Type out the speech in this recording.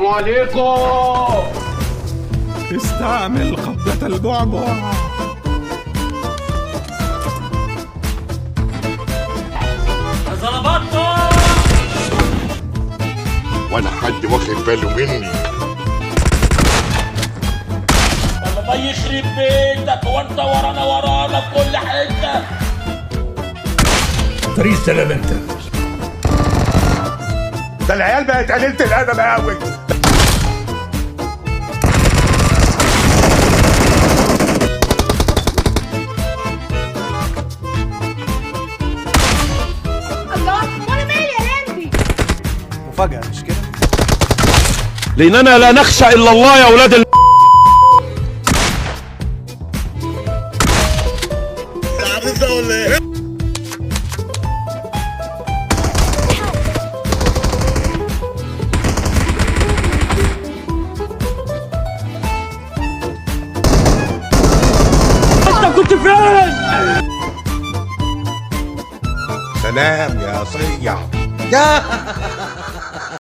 السلام عليكم. استعمل قبضة البعبع. ظلمته ولا حد واخد باله مني. الله يخرب بيتك، وانت ورانا في كل حته. طريق السلام انت. ده العيال بقت قليلة الادب قوي. الله، وانا مالي يا لمبي؟ مفاجأة مش كده؟ لأننا لا نخشى إلا الله يا أولاد عارفة ولا ايه؟ انت كنت فين؟ سلام يا صيع.